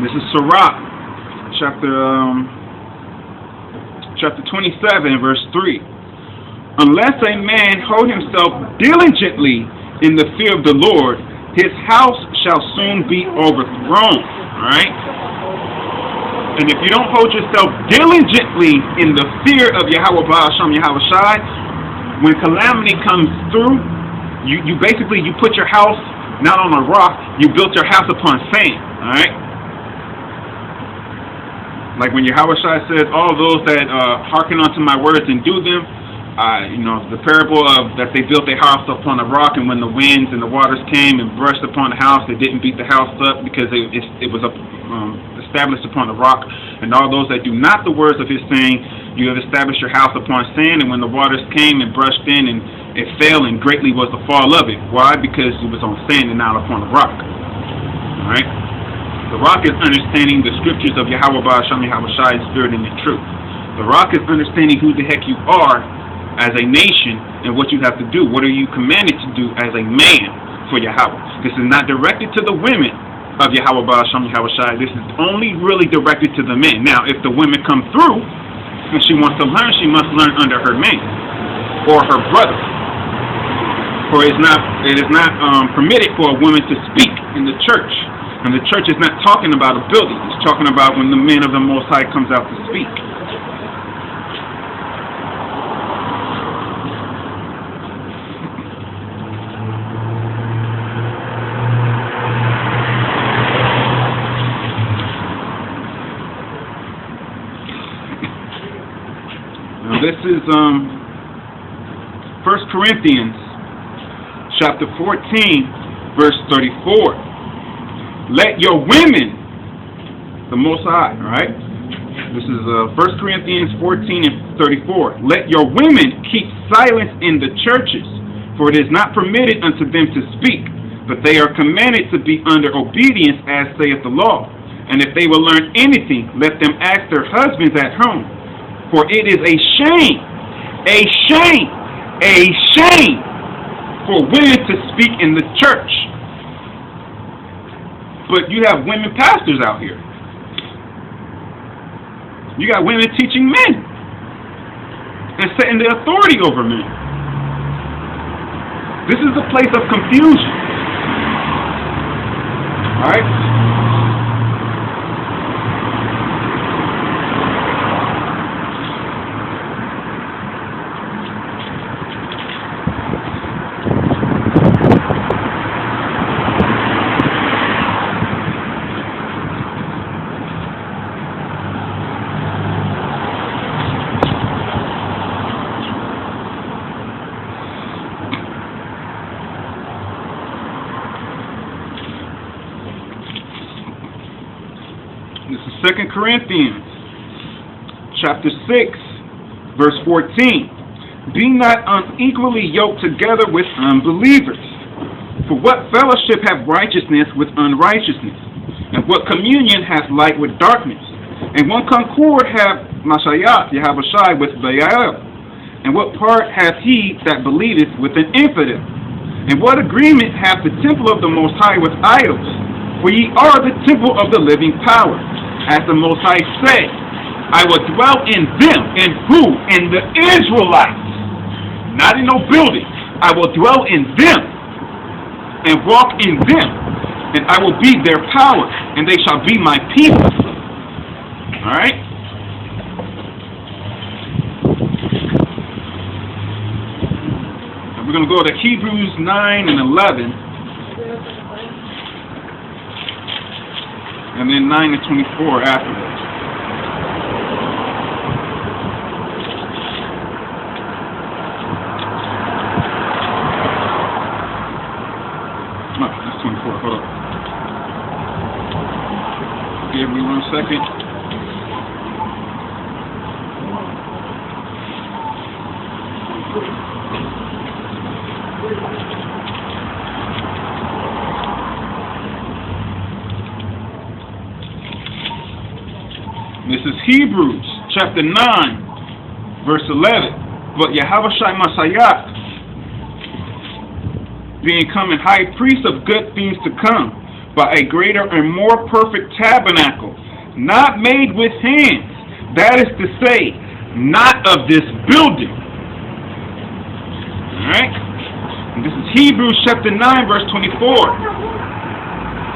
This is Sirach, chapter 27, verse 3. Unless a man hold himself diligently in the fear of the Lord, his house shall soon be overthrown. Alright? And if you don't hold yourself diligently in the fear of Yahweh Ba'asham Yahweh Shai, when calamity comes through, you basically put your house not on a rock, you built your house upon sand. Alright? Like when Yahweh Shai says, all those that hearken unto my words and do them, the parable of that they built their house upon a rock, and when the winds and the waters came and brushed upon the house, they didn't beat the house up because it was established upon a rock. And all those that do not the words of his saying, you have established your house upon sand, and when the waters came and brushed in, and it fell, and greatly was the fall of it. Why? Because it was on sand and not upon a rock. All right. The rock is understanding the scriptures of Yahweh Ba'asham Yahweh Shai in spirit and in truth. The rock is understanding who the heck you are as a nation and what you have to do. What are you commanded to do as a man for Yahweh? This is not directed to the women of Yahweh Ba'asham Yahweh Shai. This is only really directed to the men. Now, if the women come through and she wants to learn, she must learn under her man or her brother. For it is not permitted for a woman to speak in the church. And the church is not talking about a building. It's talking about when the man of the Most High comes out to speak. Now this is 1 Corinthians chapter 14, verse 34. Let your women, the Most High, right? This is 1 Corinthians 14 and 34. Let your women keep silence in the churches, for it is not permitted unto them to speak, but they are commanded to be under obedience, as saith the law. And if they will learn anything, let them ask their husbands at home. For it is a shame for women to speak in the church. But you have women pastors out here. You got women teaching men and setting the authority over men. This is a place of confusion. All right? This is 2 Corinthians chapter 6, verse 14. Be not unequally yoked together with unbelievers. For what fellowship hath righteousness with unrighteousness? And what communion hath light with darkness? And what concord hath Mashayat Yahweh Shai with Baal? And what part hath he that believeth with an infidel? And what agreement hath the temple of the Most High with idols? For ye are the temple of the living power. As the Most High said, I will dwell in them. In who? In the Israelites. Not in no building. I will dwell in them and walk in them. And I will be their power. And they shall be my people. Alright? And we're going to go to Hebrews 9 and 11. And then 9 and 24 afterwards. Oh, that's 24. Hold up. Give me 1 second. This is Hebrews chapter 9, verse 11. But Yahweh Shai Masayat, being come high priest of good things to come, by a greater and more perfect tabernacle, not made with hands. That is to say, not of this building. Alright? This is Hebrews chapter 9, verse 24.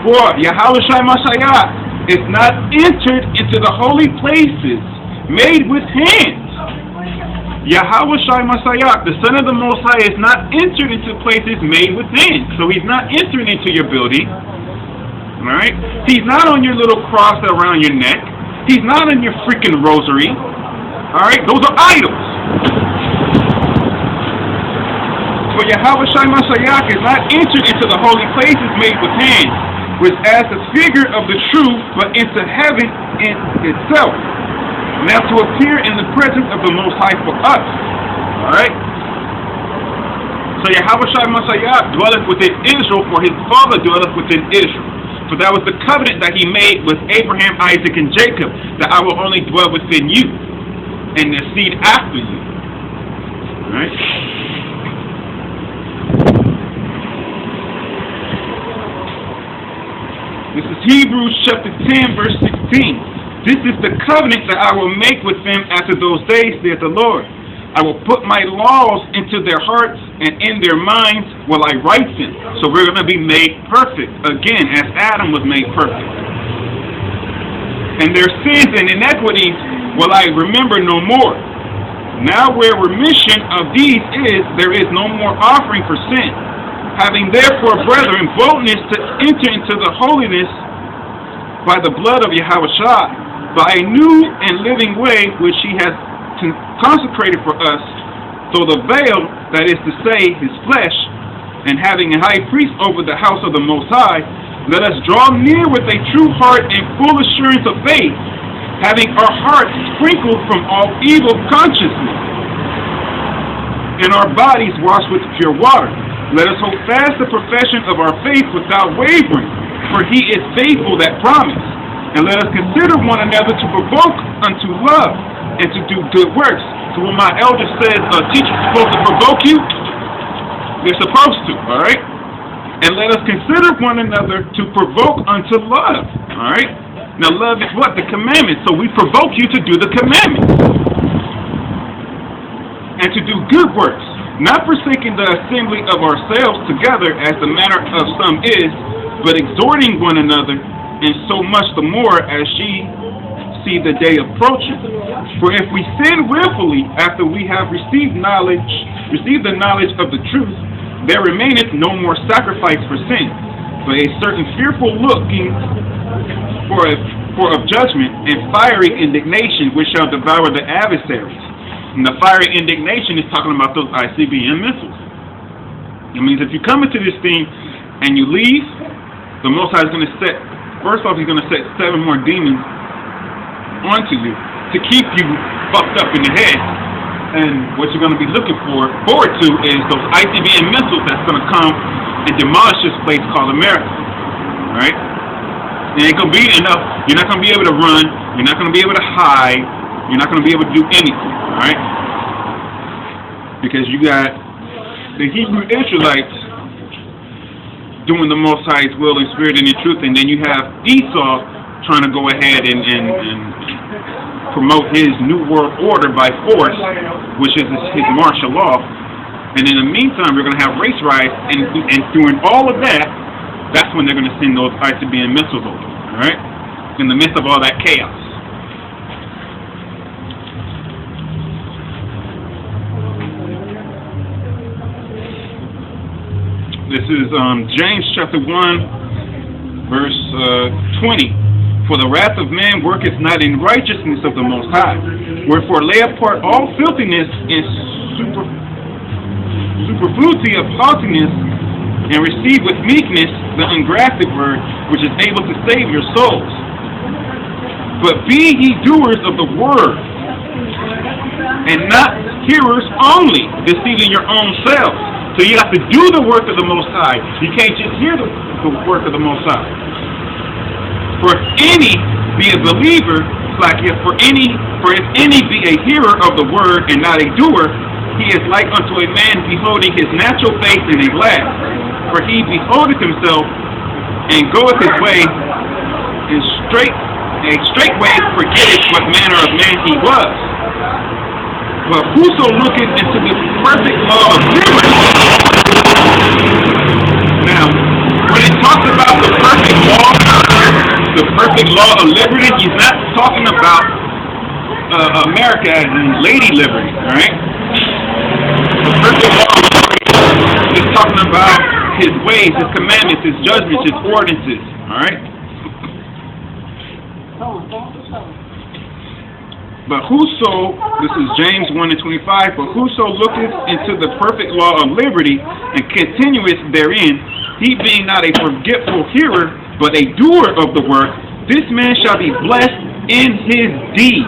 For Yahushua Mashiach is not entered into the holy places made with hands. Yahushua Mashiach, the Son of the Most High, is not entered into places made with hands. So he's not entering into your building. Alright? He's not on your little cross around your neck. He's not in your freaking rosary. Alright? Those are idols. For Yahushua Mashiach is not entered into the holy places made with hands, which as the figure of the truth, but into heaven in itself. Now to appear in the presence of the Most High for us. Alright? So Yahushua Mashiach dwelleth within Israel, for his father dwelleth within Israel. For that was the covenant that he made with Abraham, Isaac, and Jacob, that I will only dwell within you, and the seed after you. Alright? This is Hebrews chapter 10, verse 16. This is the covenant that I will make with them after those days, saith the Lord. I will put my laws into their hearts, and in their minds will I write them. So we're going to be made perfect, again, as Adam was made perfect. And their sins and iniquities will I remember no more. Now where remission of these is, there is no more offering for sin. Having therefore, brethren, boldness to enter into the holiness by the blood of Yahushua, by a new and living way which he has consecrated for us, so the veil, that is to say, his flesh, and having a high priest over the house of the Most High, let us draw near with a true heart and full assurance of faith, having our hearts sprinkled from all evil consciousness, and our bodies washed with pure water. Let us hold fast the profession of our faith without wavering, for he is faithful that promised. And let us consider one another to provoke unto love, and to do good works. So when my elder says a teacher's supposed to provoke you, they're supposed to, alright? And let us consider one another to provoke unto love, alright? Now love is what? The commandments. So we provoke you to do the commandments. And to do good works, not forsaking the assembly of ourselves together as the manner of some is, but exhorting one another, and so much the more as ye see the day approaching. For if we sin willfully after we have received the knowledge of the truth, there remaineth no more sacrifice for sin, but a certain fearful looking for of judgment and fiery indignation which shall devour the adversaries. And the fiery indignation is talking about those ICBM missiles. It means if you come into this thing and you leave, the Most High is going to first off, he's going to set 7 more demons onto you to keep you fucked up in the head. And what you're going to be looking forward to is those ICBM missiles that's going to come and demolish this place called America. Alright? It ain't going to be enough. You're not going to be able to run. You're not going to be able to hide. You're not going to be able to do anything. Alright? Because you got the Hebrew Israelites doing the Most High's will in spirit and in truth, and then you have Esau trying to go ahead and promote his new world order by force, which is his martial law. And in the meantime, we're going to have race riots, and doing all of that, that's when they're going to send those ICBM missiles over, all right? In the midst of all that chaos. This is James chapter 1, verse 20. For the wrath of man worketh not in righteousness of the Most High. Wherefore lay apart all filthiness and superfluity of haughtiness, and receive with meekness the engrafted word, which is able to save your souls. But be ye doers of the word, and not hearers only, deceiving your own selves. So you have to do the work of the Most High. You can't just hear the work of the Most High. For if any be a believer, for if any be a hearer of the word and not a doer, he is like unto a man beholding his natural face in a glass. For he beholdeth himself and goeth his way, and straightway forgetteth what manner of man he was. But whoso looketh into the perfect law of liberty. Now, when it talks about the perfect law of liberty, he's not talking about America as in Lady Liberty, alright? The perfect law of liberty is talking about his ways, his commandments, his judgments, his ordinances, alright? But whoso, this is James 1:25, but whoso looketh into the perfect law of liberty and continueth therein, he being not a forgetful hearer, but a doer of the work, this man shall be blessed in his deed.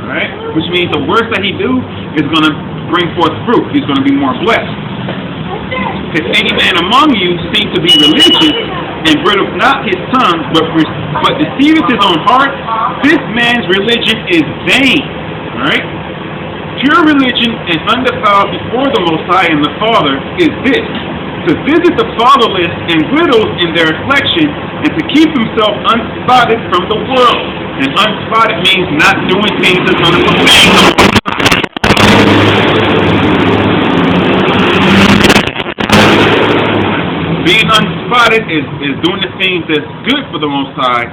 Alright? Which means the works that he do is going to bring forth fruit. He's going to be more blessed. If any man among you seem to be religious, and bridleth not his tongue, but deceiveth his own heart, this man's religion is vain. Alright? Pure religion and undefiled before the Most High and the Father is this: to visit the fatherless and widows in their affliction, and to keep himself unspotted from the world. And unspotted means not doing things that's going to profane the Most High. Being unspotted is doing the things that's good for the Most High,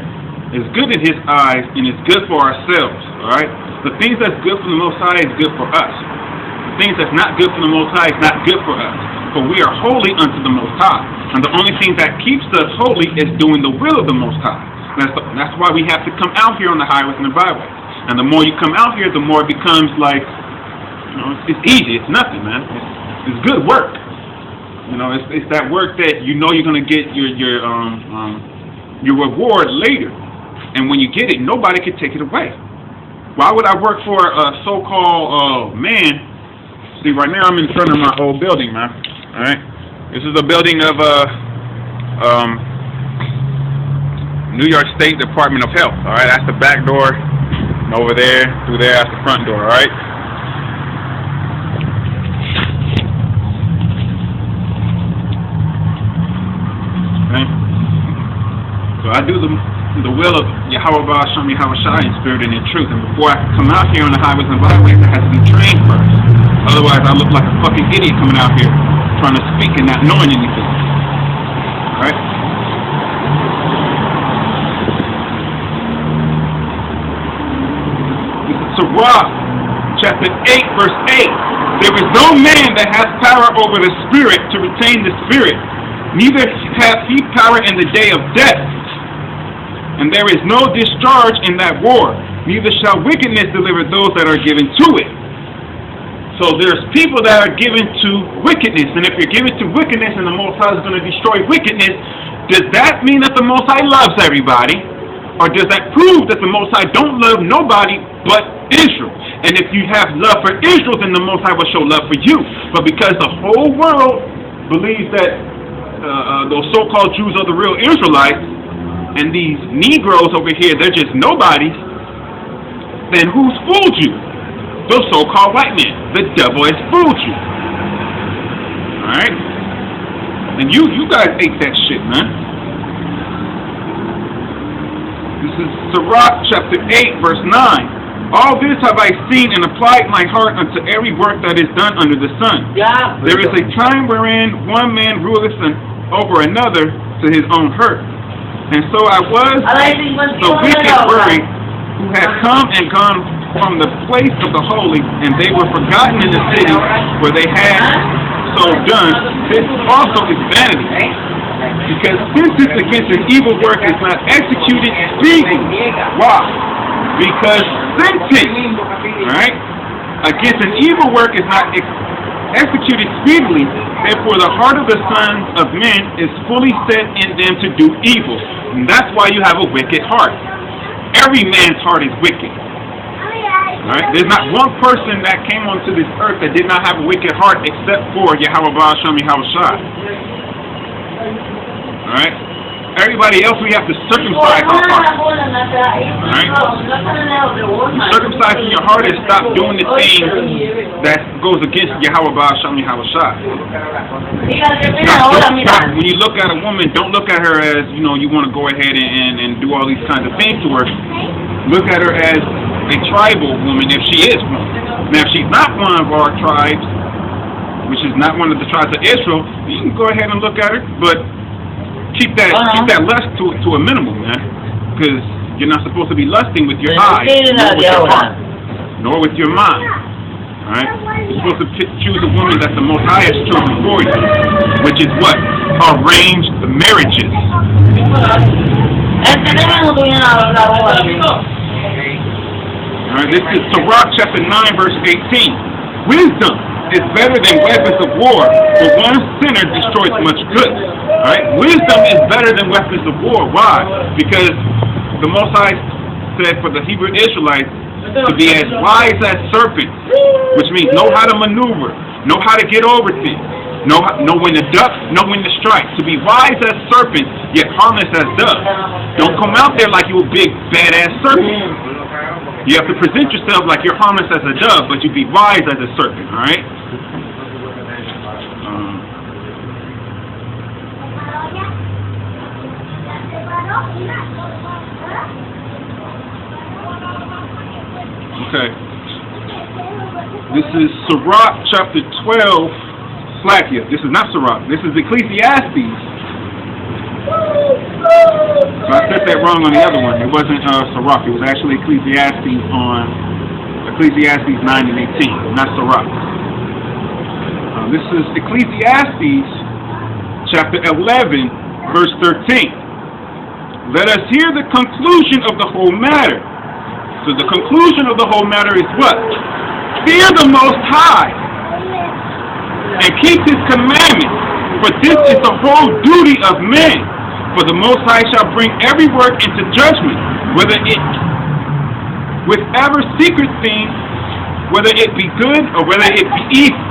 is good in His eyes, and is good for ourselves. Alright? The things that's good for the Most High is good for us. The things that's not good for the Most High is not good for us. For we are holy unto the Most High. And the only thing that keeps us holy is doing the will of the Most High. That's why we have to come out here on the highways and the byways. And the more you come out here, the more it becomes like, it's easy. It's nothing, man. It's good work. It's that work that you know you're gonna get your reward later, and when you get it, nobody can take it away. Why would I work for a so-called man? See, right now I'm in front of my old building, man. All right, this is a building of New York State Department of Health. All right, that's the back door, and over there, through there, that's the front door. All right. So I do the will of Yahweh Ba'asham Yahawashi in spirit and in truth. And before I come out here on the highways and byways, I have to be trained first. Otherwise, I look like a fucking idiot coming out here trying to speak and not knowing anything. Alright? This is Sirach, chapter 8, verse 8. There is no man that has power over the spirit to retain the spirit, neither hath he power in the day of death. And there is no discharge in that war, neither shall wickedness deliver those that are given to it. So there's people that are given to wickedness, and if you're given to wickedness and the Most High is going to destroy wickedness, does that mean that the Most High loves everybody? Or does that prove that the Most High don't love nobody but Israel? And if you have love for Israel, then the Most High will show love for you. But because the whole world believes that those so-called Jews are the real Israelites, and these Negroes over here, they're just nobodies, then who's fooled you? Those so-called white men. The devil has fooled you. Alright? And you guys ate that shit, man. This is Sirach chapter 8, verse 9. All this have I seen and applied my heart unto every work that is done under the sun. Yeah. There is a time wherein one man ruleth over another to his own hurt. And so I was the wicked worried, who had come and gone from the place of the holy, and they were forgotten in the city where they had so done. This also is vanity, because sentence against an evil work is not executed speedily. Why? Because sentence, right, against an evil work is not executed speedily. Therefore the heart of the sons of men is fully set in them to do evil. And that's why you have a wicked heart. Every man's heart is wicked. Alright? There's not one person that came onto this earth that did not have a wicked heart except for Yahweh Ba'asham Yahawashi. Alright? everybody else, we have to circumcise our heart. Right? Circumcising your heart is stop doing the things that goes against Yahweh Ba'asham Yahweh Shai. When you look at a woman, don't look at her as, you want to go ahead and do all these kinds of things to her. Look at her as a tribal woman if she is one. Now, if she's not one of our tribes, which is not one of the tribes of Israel, you can go ahead and look at her, but keep that lust to a minimum, man, because you're not supposed to be lusting with your eyes, nor with your heart, nor with your mind. All right? You're supposed to choose a woman that the Most High has chosen for you, which is what? Arranged marriages. All right, this is Sirach chapter 9, verse 18. Wisdom is better than weapons of war, for one sinner destroys much good. All right, wisdom is better than weapons of war. Why? Because the Most High said for the Hebrew Israelites to be as wise as serpents, which means know how to maneuver, know how to get over things, know when to duck, know when to strike. To be wise as serpents, yet harmless as doves. Don't come out there like you a big badass serpent. You have to present yourself like you're harmless as a dove, but you be wise as a serpent, all right? Okay. This is Sirach chapter 12. Slakia. This is not Sirach. This is Ecclesiastes. So I said that wrong on the other one. It wasn't Sirach. It was actually Ecclesiastes 9 and 18, not Sirach. This is Ecclesiastes chapter 11, verse 13. Let us hear the conclusion of the whole matter. So the conclusion of the whole matter is what? Fear the Most High and keep His commandments, for this is the whole duty of men. For the Most High shall bring every work into judgment, whether secret thing, whether it be good or whether it be evil.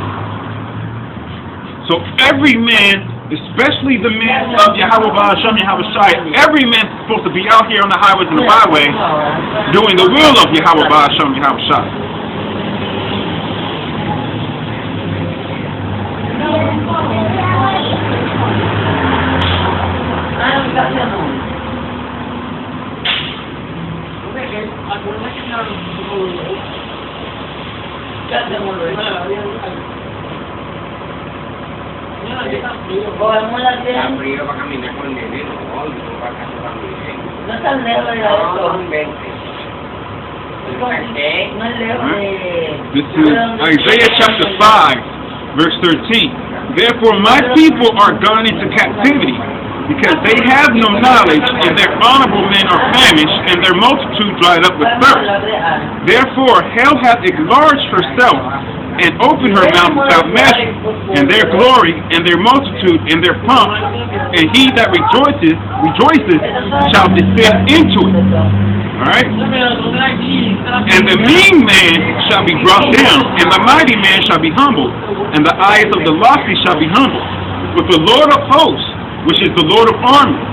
So every man, especially the man of Yahweh Ba'asham Yahweh Shai, every man is supposed to be out here on the highways and the byways doing the will of Yahweh Ba'asham Yahweh Shai. This is Isaiah chapter 5, verse 13. Therefore my people are gone into captivity, because they have no knowledge, and their honorable men are famished, and their multitude dried up with thirst. Therefore hell hath enlarged herself, and opened her mouth without measure, and their glory, and their multitude, and their pomp, and he that rejoices shall descend into it. Alright? And the mean man shall be brought down, and the mighty man shall be humbled, and the eyes of the lofty shall be humbled. But the Lord of hosts, which is the Lord of armies,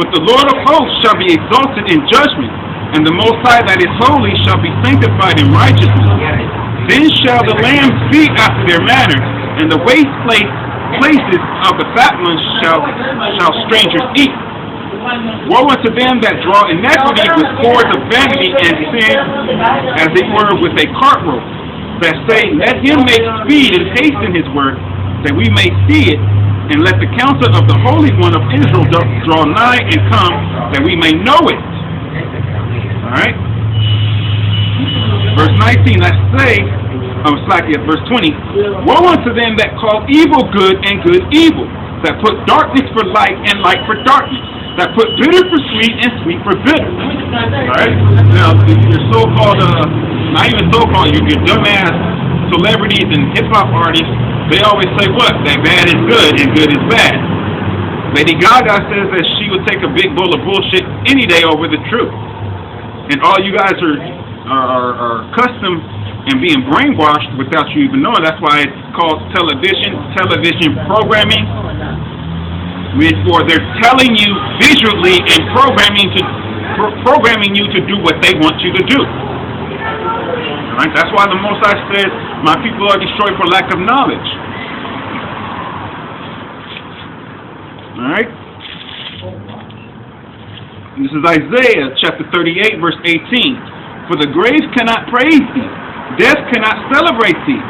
but the Lord of hosts shall be exalted in judgment, and the Most High that is holy shall be sanctified in righteousness. Then shall the lambs feed after their manner, and the waste places of the fat ones shall strangers eat. Woe unto them that draw iniquity with cords of vanity, and sin, as it were, with a cart rope, that say, let him make speed and hasten his work, that we may see it, and let the counsel of the Holy One of Israel draw nigh and come, that we may know it. Alright? Verse 19, verse 20, woe unto them that call evil good and good evil, that put darkness for light and light for darkness, that put bitter for sweet and sweet for bitter. Alright? Now, your so-called, not even so-called, your dumbass celebrities and hip-hop artists, they always say what? That bad is good and good is bad. Lady Gaga says that she would take a big bowl of bullshit any day over the truth. And all you guys are accustomed and being brainwashed without you even knowing. That's why it's called television programming. For they're telling you visually and programming you to do what they want you to do. All right? That's why the Most High said, "My people are destroyed for lack of knowledge." All right. This is Isaiah chapter 38, verse 18. "For the grave cannot praise thee, death cannot celebrate thee.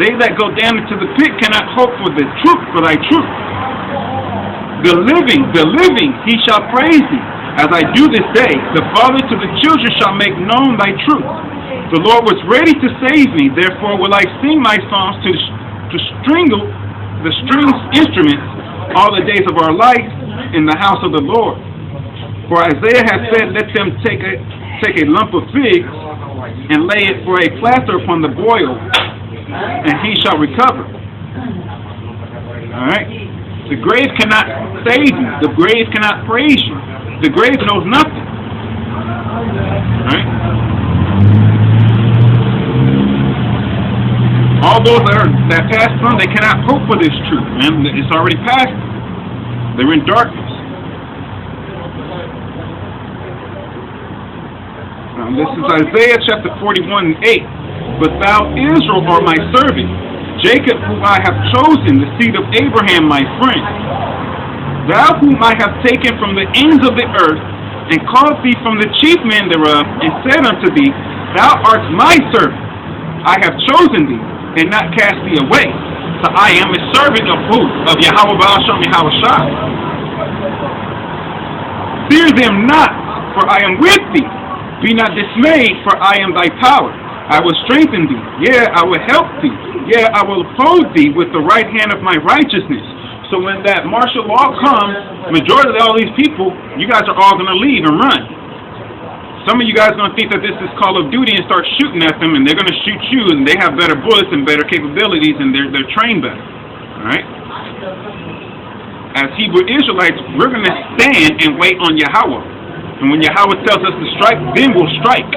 They that go down into the pit cannot hope for the truth, for thy truth. The living, he shall praise thee. As I do this day, the father to the children shall make known thy truth. The Lord was ready to save me, therefore will I sing my songs to the strings instruments all the days of our life in the house of the Lord. For Isaiah has said, let them take a lump of figs and lay it for a plaster upon the boil, and he shall recover." All right? The grave cannot save you. The grave cannot praise you. The grave knows nothing. All right? All those that passed from, they cannot hope for this truth, man. It's already past. They're in darkness. This is Isaiah chapter 41 and 8. "But thou, Israel, art my servant, Jacob, whom I have chosen, the seed of Abraham, my friend. Thou whom I have taken from the ends of the earth, and called thee from the chief men thereof, and said unto thee, Thou art my servant. I have chosen thee, and not cast thee away. So I am a servant of who? Of Yahweh Baal Shem Yahweh Shai. Fear them not, for I am with thee. Be not dismayed, for I am thy power. I will strengthen thee. Yeah, I will help thee. Yeah, I will uphold thee with the right hand of my righteousness." So when that martial law comes, majority of all these people, you guys are all going to leave and run. Some of you guys are going to think that this is Call of Duty and start shooting at them, and they're going to shoot you, and they have better bullets and better capabilities, and they're trained better. All right? As Hebrew Israelites, we're going to stand and wait on Yahweh. And when Yahweh tells us to strike, then we'll strike.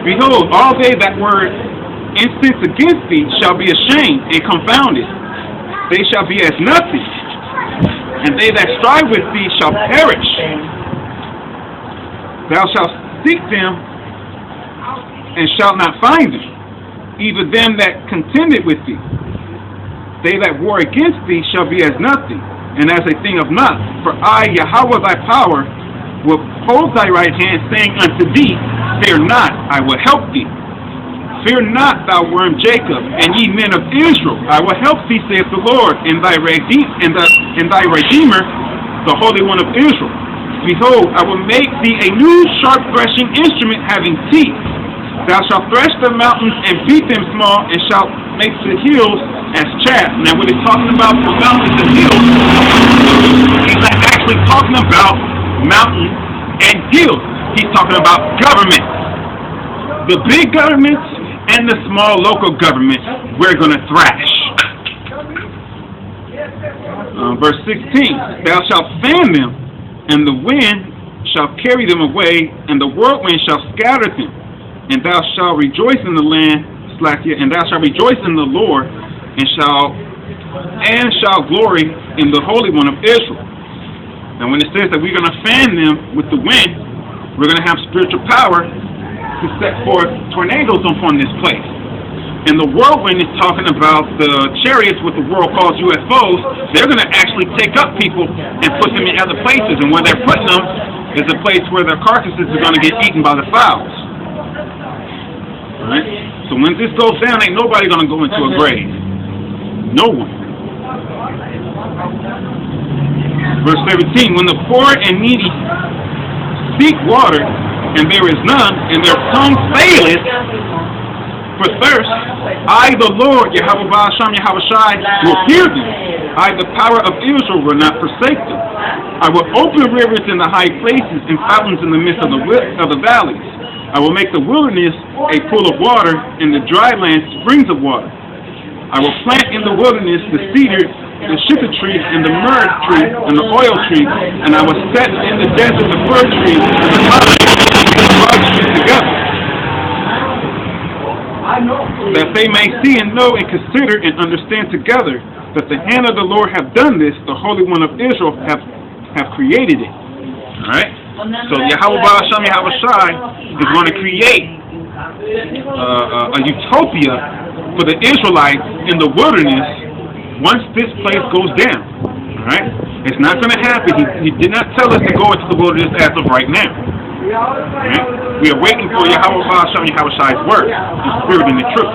"Behold, all they that were incensed against thee shall be ashamed and confounded. They shall be as nothing, and they that strive with thee shall perish. Thou shalt seek them, and shalt not find them, even them that contended with thee. They that war against thee shall be as nothing, and as a thing of naught. For I, Yahweh thy power, will hold thy right hand, saying unto thee, Fear not, I will help thee. Fear not, thou worm Jacob, and ye men of Israel. I will help thee, saith the Lord, and thy Redeemer, the Holy One of Israel. Behold, I will make thee a new sharp threshing instrument having teeth. Thou shalt thresh the mountains and beat them small, and shalt make the hills as chaff." Now, when he's talking about the mountains and hills, he's not actually talking about mountains and hills. He's talking about government. The big governments and the small local governments, we're going to thrash. Verse 16, "Thou shalt fan them, and the wind shall carry them away, and the whirlwind shall scatter them. And thou shalt rejoice in the land, and thou shalt rejoice in the Lord, and shall glory in the Holy One of Israel." Now, when it says that we're going to fan them with the wind, we're going to have spiritual power to set forth tornadoes upon this place. And the whirlwind is talking about the chariots, what the world calls UFOs. They're going to actually take up people and put them in other places. And where they're putting them is a place where their carcasses are going to get eaten by the fowls. All right? So when this goes down, ain't nobody going to go into a grave. No one. Verse 17, "When the poor and needy seek water, and there is none, and their tongue faileth for thirst, I, the Lord, Yahweh Baal Shem Yahweh Shai, will hear them. I, the power of Israel, will not forsake them. I will open rivers in the high places, and fountains in the midst of the valleys. I will make the wilderness a pool of water, and the dry land springs of water. I will plant in the wilderness the cedar, the shittim tree, and the myrrh tree, and the oil tree, and I will set in the desert the fir tree, and the pine, and the broad trees together, that they may see and know and consider and understand together that the hand of the Lord have done this, the Holy One of Israel have created it. Alright? So Yahweh Ba'ashem Yahweh Shai is going to create a utopia for the Israelites in the wilderness once this place goes down. Alright? It's not going to happen. He did not tell us to go into the wilderness as of right now. Alright? We are waiting for Yahweh Ba'ashem Yahweh Shai's word, the spirit and the truth.